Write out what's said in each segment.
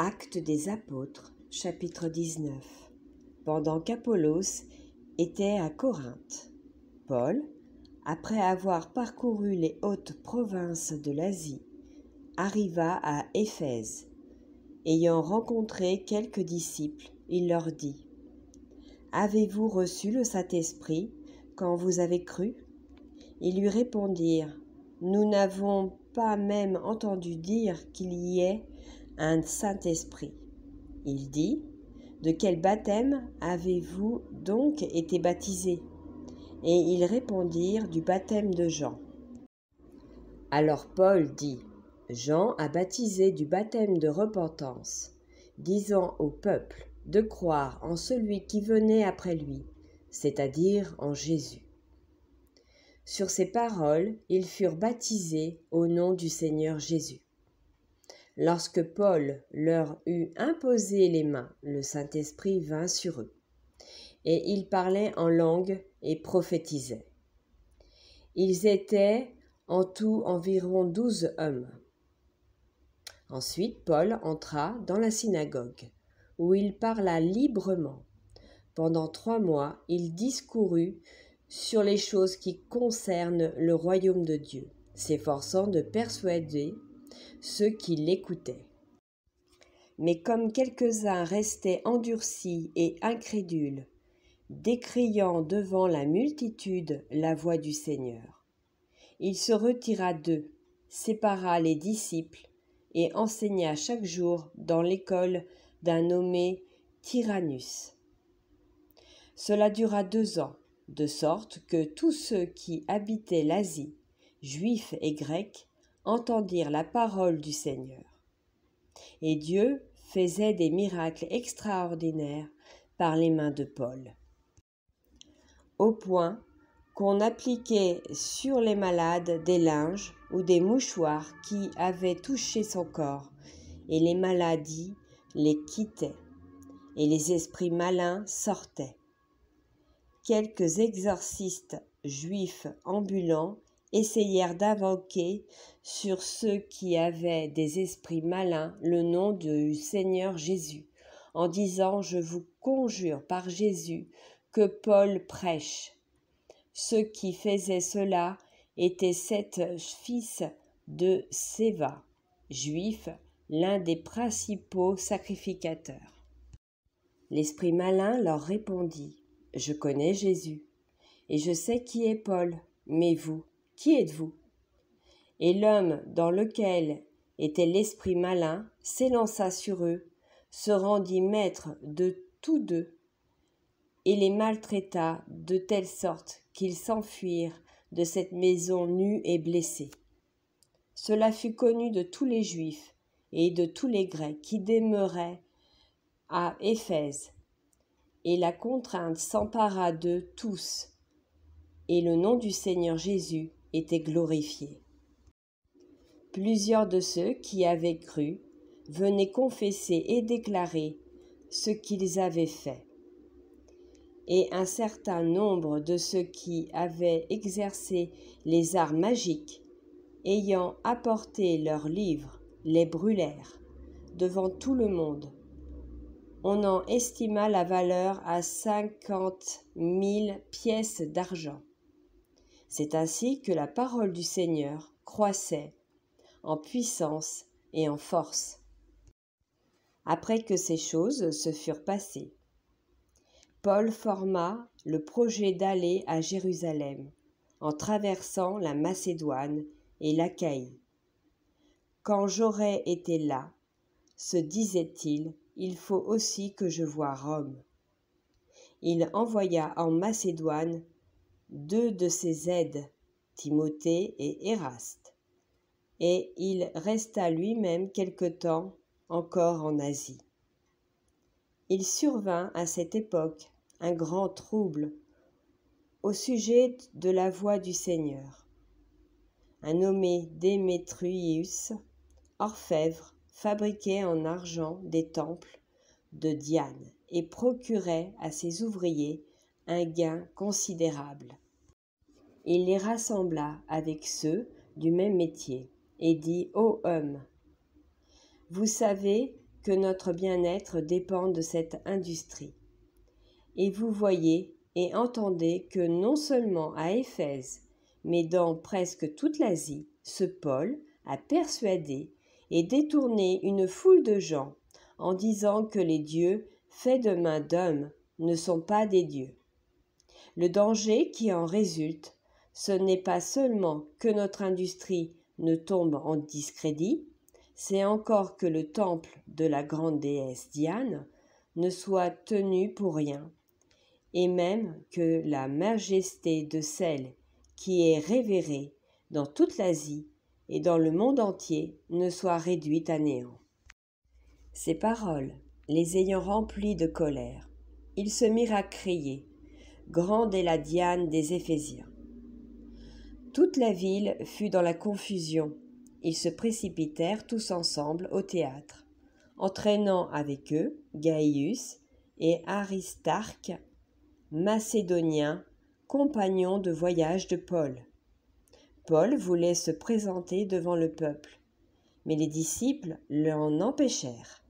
Actes des Apôtres, chapitre 19. Pendant qu'Apollos était à Corinthe, Paul, après avoir parcouru les hautes provinces de l'Asie, arriva à Éphèse. Ayant rencontré quelques disciples, il leur dit : « Avez-vous reçu le Saint-Esprit quand vous avez cru ? » Ils lui répondirent : « Nous n'avons pas même entendu dire qu'il y ait un Saint-Esprit. » Il dit : « De quel baptême avez-vous donc été baptisés ? » Et ils répondirent : « Du baptême de Jean. » Alors Paul dit : « Jean a baptisé du baptême de repentance, disant au peuple de croire en celui qui venait après lui, c'est-à-dire en Jésus. » Sur ces paroles, ils furent baptisés au nom du Seigneur Jésus. Lorsque Paul leur eut imposé les mains, le Saint-Esprit vint sur eux, et ils parlaient en langue et prophétisaient. Ils étaient en tout environ 12 hommes. Ensuite, Paul entra dans la synagogue, où il parla librement. Pendant 3 mois, il discourut sur les choses qui concernent le royaume de Dieu, s'efforçant de persuader ceux qui l'écoutaient. Mais comme quelques-uns restaient endurcis et incrédules, décriant devant la multitude la voix du Seigneur, il se retira d'eux, sépara les disciples et enseigna chaque jour dans l'école d'un nommé Tyrannus. Cela dura 2 ans, de sorte que tous ceux qui habitaient l'Asie, juifs et grecs, entendirent la parole du Seigneur. Et Dieu faisait des miracles extraordinaires par les mains de Paul, au point qu'on appliquait sur les malades des linges ou des mouchoirs qui avaient touché son corps, et les maladies les quittaient, et les esprits malins sortaient. Quelques exorcistes juifs ambulants essayèrent d'invoquer sur ceux qui avaient des esprits malins le nom du Seigneur Jésus, en disant : « Je vous conjure par Jésus que Paul prêche. » Ceux qui faisaient cela étaient 7 fils de Séva, juifs, l'un des principaux sacrificateurs. L'esprit malin leur répondit : « Je connais Jésus, et je sais qui est Paul, mais vous, qui êtes-vous ? » Et l'homme dans lequel était l'esprit malin s'élança sur eux, se rendit maître de tous deux, et les maltraita de telle sorte qu'ils s'enfuirent de cette maison nus et blessés. Cela fut connu de tous les Juifs et de tous les Grecs qui demeuraient à Éphèse, et la contrainte s'empara d'eux tous, et le nom du Seigneur Jésus était glorifié. Plusieurs de ceux qui avaient cru venaient confesser et déclarer ce qu'ils avaient fait. Et un certain nombre de ceux qui avaient exercé les arts magiques, ayant apporté leurs livres, les brûlèrent devant tout le monde. On en estima la valeur à 50 000 pièces d'argent. C'est ainsi que la parole du Seigneur croissait en puissance et en force. Après que ces choses se furent passées, Paul forma le projet d'aller à Jérusalem, en traversant la Macédoine et l'Achaïe. « Quand j'aurai été là, se disait-il, il faut aussi que je voie Rome. » Il envoya en Macédoine 2 de ses aides, Timothée et Éraste, et il resta lui-même quelque temps encore en Asie. Il survint à cette époque un grand trouble au sujet de la voix du Seigneur. Un nommé Démétrius, orfèvre, fabriquait en argent des temples de Diane et procurait à ses ouvriers un gain considérable. Il les rassembla avec ceux du même métier et dit : « Ô hommes, vous savez que notre bien-être dépend de cette industrie. Et vous voyez et entendez que non seulement à Éphèse, mais dans presque toute l'Asie, ce Paul a persuadé et détourné une foule de gens en disant que les dieux faits de main d'hommes ne sont pas des dieux. Le danger qui en résulte, ce n'est pas seulement que notre industrie ne tombe en discrédit, c'est encore que le temple de la grande déesse Diane ne soit tenu pour rien, et même que la majesté de celle qui est révérée dans toute l'Asie et dans le monde entier ne soit réduite à néant. Ces paroles, les ayant remplis de colère, ils se mirent à crier « Grande est la Diane des Éphésiens !» Toute la ville fut dans la confusion. Ils se précipitèrent tous ensemble au théâtre, entraînant avec eux Gaius et Aristarque, macédoniens, compagnons de voyage de Paul. Paul voulait se présenter devant le peuple, mais les disciples l'en empêchèrent.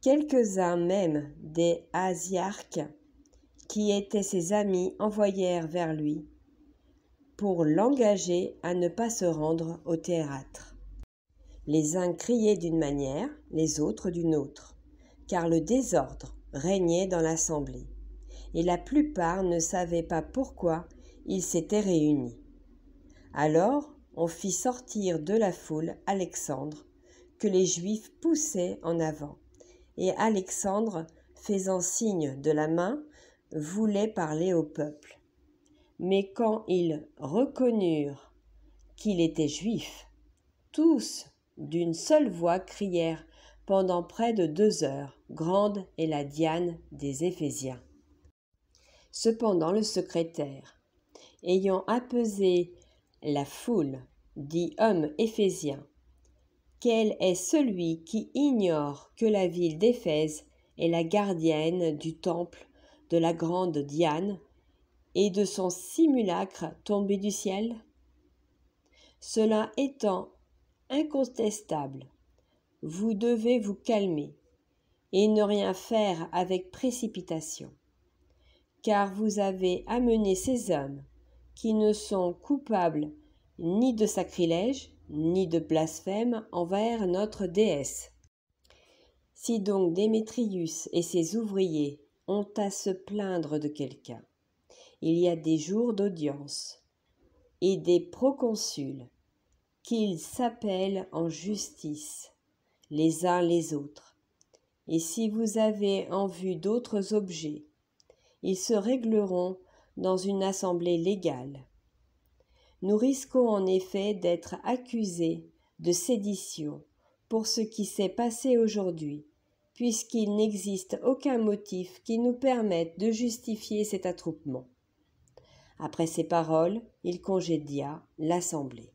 Quelques-uns même des Asiarques, qui étaient ses amis, envoyèrent vers lui pour l'engager à ne pas se rendre au théâtre. Les uns criaient d'une manière, les autres d'une autre, car le désordre régnait dans l'assemblée, et la plupart ne savaient pas pourquoi ils s'étaient réunis. Alors on fit sortir de la foule Alexandre, que les Juifs poussaient en avant, et Alexandre, faisant signe de la main, voulait parler au peuple. Mais quand ils reconnurent qu'il était juif, tous, d'une seule voix, crièrent pendant près de 2 heures « Grande est la Diane des Éphésiens !» Cependant le secrétaire, ayant apaisé la foule, dit « Homme éphésien, quel est celui qui ignore que la ville d'Éphèse est la gardienne du temple de la grande Diane et de son simulacre tombé du ciel? Cela étant incontestable, vous devez vous calmer et ne rien faire avec précipitation, car vous avez amené ces hommes qui ne sont coupables ni de sacrilège, ni de blasphème envers notre déesse. Si donc Démétrius et ses ouvriers ont à se plaindre de quelqu'un, il y a des jours d'audience et des proconsuls qu'ils s'appellent en justice les uns les autres. Et si vous avez en vue d'autres objets, ils se régleront dans une assemblée légale. Nous risquons en effet d'être accusés de sédition pour ce qui s'est passé aujourd'hui, puisqu'il n'existe aucun motif qui nous permette de justifier cet attroupement. Après ces paroles, il congédia l'assemblée.